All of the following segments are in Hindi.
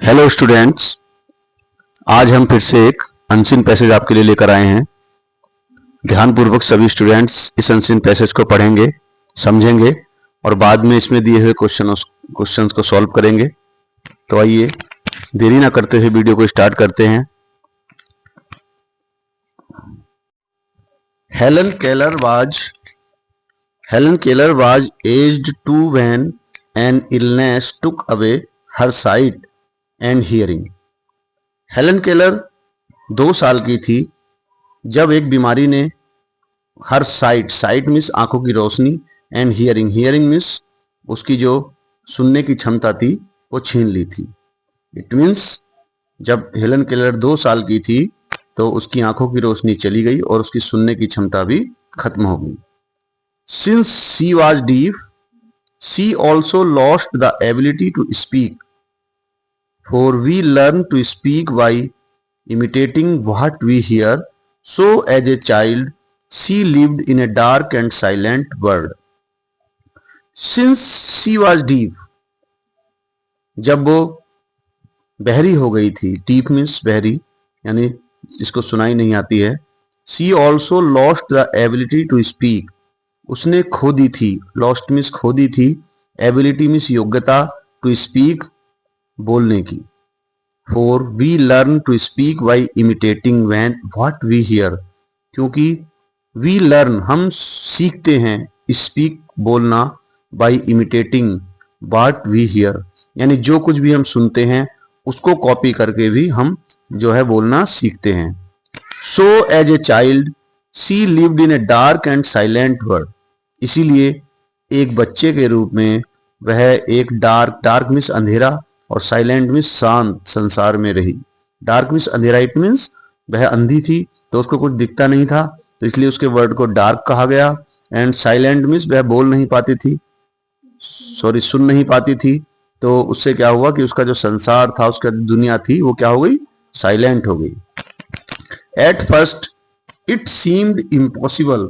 हेलो स्टूडेंट्स, आज हम फिर से एक अनसीन पैसेज आपके लिए लेकर आए हैं। ध्यानपूर्वक सभी स्टूडेंट्स इस अनसीन पैसेज को पढ़ेंगे, समझेंगे और बाद में इसमें दिए हुए क्वेश्चंस को सॉल्व करेंगे। तो आइए देरी ना करते हुए वीडियो को स्टार्ट करते हैं। Helen Keller was aged 2 when an illness took away her sight and hearing. Helen Keller 2 साल की थी जब एक बीमारी ने हर साइट मीन्स आंखों की रोशनी एंड हियरिंग मीन्स उसकी जो सुनने की क्षमता थी वो छीन ली थी। इट मीन्स जब हेलन केलर 2 साल की थी तो उसकी आंखों की रोशनी चली गई और उसकी सुनने की क्षमता भी खत्म हो गई। Since she was deaf she also lost the ability to speak, for we learn to speak by imitating what we hear. So as a child she lived in a dark and silent world. Since she was deaf, जब वो बहरी हो गई थी, deaf means बहरी यानी जिसको सुनाई नहीं आती है। she also lost the ability to speak, उसने खो दी थी, lost means खो दी थी, ability means योग्यता, to speak बोलने की। For we learn to speak by imitating what we hear, क्योंकि we learn हम सीखते हैं speak बोलना by imitating what we hear, यानी जो कुछ भी हम सुनते हैं उसको कॉपी करके भी हम जो है बोलना सीखते हैं। So as a child she lived in a dark and silent world, इसीलिए एक बच्चे के रूप में वह एक डार्क मीन्स अंधेरा और साइलेंट मीन्स शांत संसार में रही। डार्क मीन्स अंधेरा, इट मीन्स वह अंधी थी तो उसको कुछ दिखता नहीं था तो इसलिए उसके वर्ड को डार्क कहा गया। एंड साइलेंट मीन्स वह बोल नहीं पाती थी, सुन नहीं पाती थी, तो उससे क्या हुआ कि उसका जो संसार था, उसका दुनिया थी, वो क्या हो गई, साइलेंट हो गई। Eight first it seemed impossible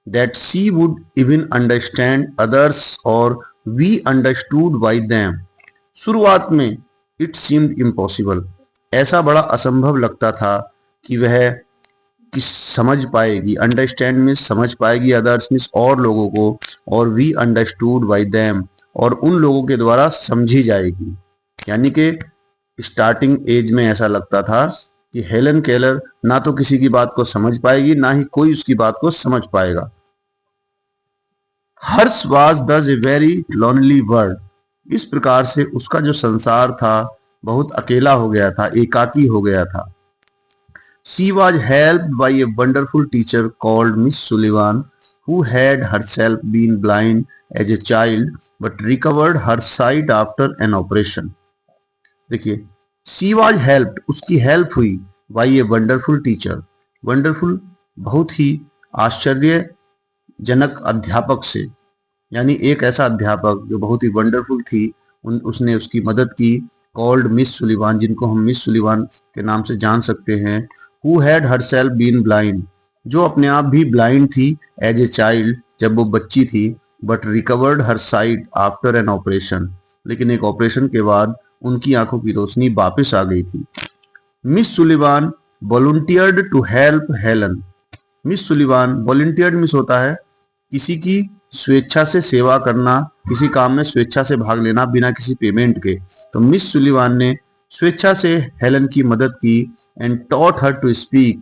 that she would even understand others और वी अंडरस्टूड बाय देम। शुरुआत में इट सीम्ड इम्पॉसिबल, ऐसा बड़ा असंभव लगता था कि वह समझ पाएगी, अंडरस्टैंड में समझ पाएगी, अदर्स मीन्स और लोगों को, और वी अंडरस्टूड बाय देम और उन लोगों के द्वारा समझी जाएगी। यानी कि स्टार्टिंग एज में ऐसा लगता था कि हेलन केलर ना तो किसी की बात को समझ पाएगी ना ही कोई उसकी बात को समझ पाएगा। हर्ष was thus a very lonely world, इस प्रकार से उसका जो संसार था बहुत अकेला हो गया था, एकाकी हो गया था। She was helped by a wonderful teacher called Miss Sullivan, who had herself been blind as a child but recovered her sight after an operation. देखिए, she was helped, उसकी हेल्प हुई by a wonderful teacher, wonderful बहुत ही आश्चर्यजनक अध्यापक से, यानी एक ऐसा अध्यापक जो बहुत ही वंडरफुल थी, उसने उसकी मदद की। कॉल्ड मिस सुलिवान, जिनको हम मिस सुलिवान के नाम से जान सकते हैं। Who had herself been blind, जो अपने आप भी ब्लाइंड थी एज ए चाइल्ड, जब वो बच्ची थी, but recovered her site after an operation, लेकिन एक ऑपरेशन के बाद उनकी आंखों की रोशनी वापस आ गई थी। Miss Sullivan volunteered to help Helen, Miss Sullivan volunteered miss होता है किसी की स्वेच्छा से सेवा करना, किसी काम में स्वेच्छा से भाग लेना बिना किसी पेमेंट के। तो मिस सुलिवान ने स्वेच्छा से हेलन की मदद की। And taught her to speak,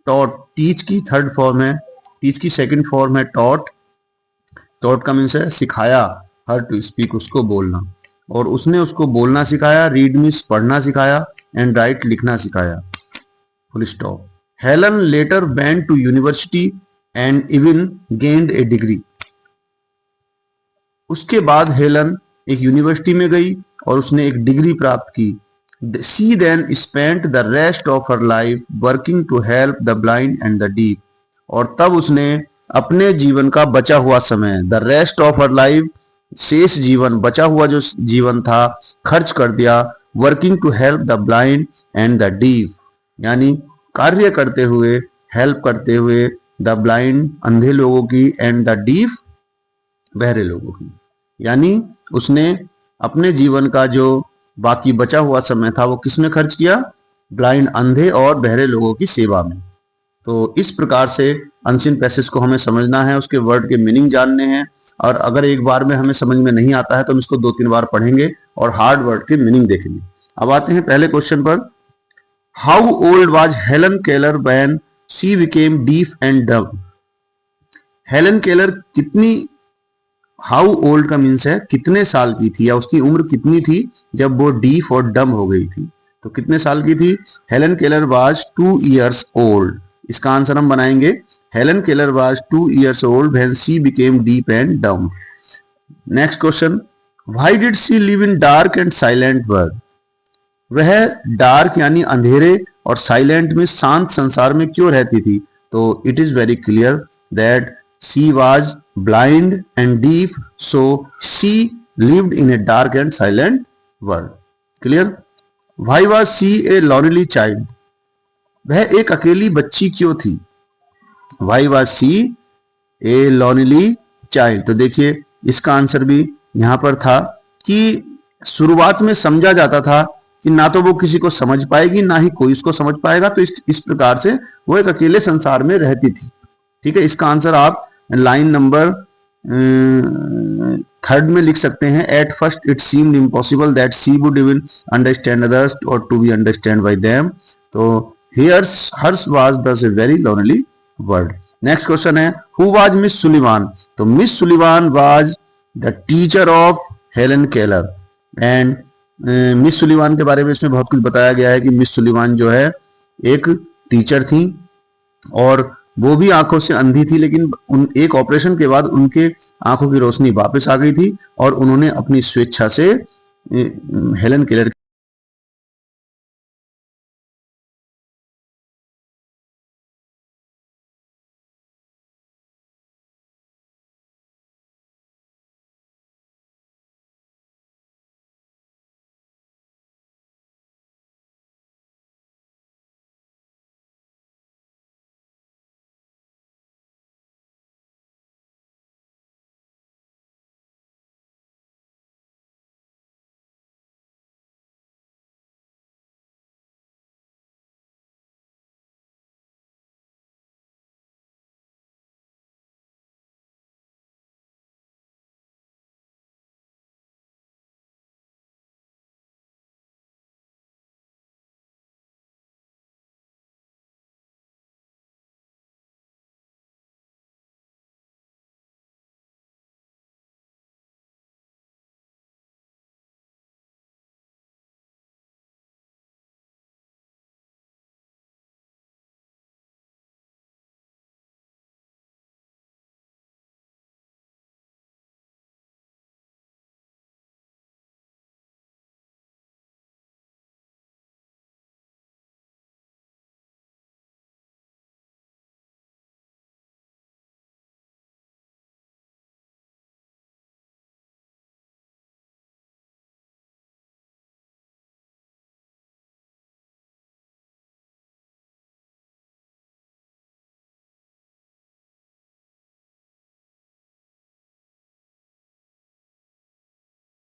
taught teach की थर्ड फॉर्म है, टीच की सेकंड फॉर्म है टॉट, टॉट का मीन्स है सिखाया, हर टू स्पीक उसको बोलना, और उसने उसको बोलना सिखाया। रीड मीन्स पढ़ना सिखाया, एंड राइट लिखना सिखाया। Full stop. Helen later went to university and even gained a degree, उसके बाद हेलन एक यूनिवर्सिटी में गई और उसने एक डिग्री प्राप्त की। She then spent the rest of her life working to help the blind and the deaf, और तब उसने अपने जीवन का बचा हुआ समय, the rest of her life शेष जीवन, बचा हुआ जो जीवन था, खर्च कर दिया working to help the blind and the deaf, यानी कार्य करते हुए, हेल्प करते हुए द ब्लाइंड अंधे लोगों की एंड द डीफ बहरे लोगों की। यानी उसने अपने जीवन का जो बाकी बचा हुआ समय था वो किसमें खर्च किया? ब्लाइंड, अंधे और बहरे लोगों की सेवा में। तो इस प्रकार से अनसीन पैसेज को हमें समझना है, उसके वर्ड के मीनिंग जानने हैं, और अगर एक बार में हमें समझ में नहीं आता है तो हम इसको 2-3 बार पढ़ेंगे और हार्ड वर्ड के मीनिंग देखेंगे। अब आते हैं पहले क्वेश्चन पर। How old was Helen Keller when she became deaf and डम? हेलन केलर कितनी, हाउ ओल्ड का मीन्स है कितने साल की थी या उसकी उम्र कितनी थी जब वो डीफ और डम हो गई थी। तो कितने साल की थी? Helen Keller was 2 years old. इसका आंसर हम बनाएंगे Helen Keller was 2 years old when she became deaf and dumb. Next question, why did she live in dark and silent world? वह डार्क यानी अंधेरे और साइलेंट में शांत संसार में क्यों रहती थी? तो it is very clear that she was blind and deaf, so she lived in a dark and silent world. Clear? Why was she A lonely child? वह एक अकेली बच्ची क्यों थी? Why was she A lonely child? तो देखिए इसका आंसर भी यहां पर था कि शुरुआत में समझा जाता था कि ना तो वो किसी को समझ पाएगी ना ही कोई उसको समझ पाएगा, तो इस प्रकार से वो एक अकेले संसार में रहती थी। ठीक है, इसका आंसर आप लाइन नंबर 3 में लिख सकते हैं। At first it seemed impossible that she would even understand others or to be understand by them, तो here's hers was thus a very lonely world. Next question है, हु वाज मिस सुलिवान? तो Miss Sullivan was the teacher of Helen Keller and Miss Sullivan के बारे में इसमें बहुत कुछ बताया गया है कि मिस सुलिवान जो है एक टीचर थी और वो भी आंखों से अंधी थी, लेकिन एक ऑपरेशन के बाद उनके आंखों की रोशनी वापस आ गई थी और उन्होंने अपनी स्वेच्छा से हेलन केलर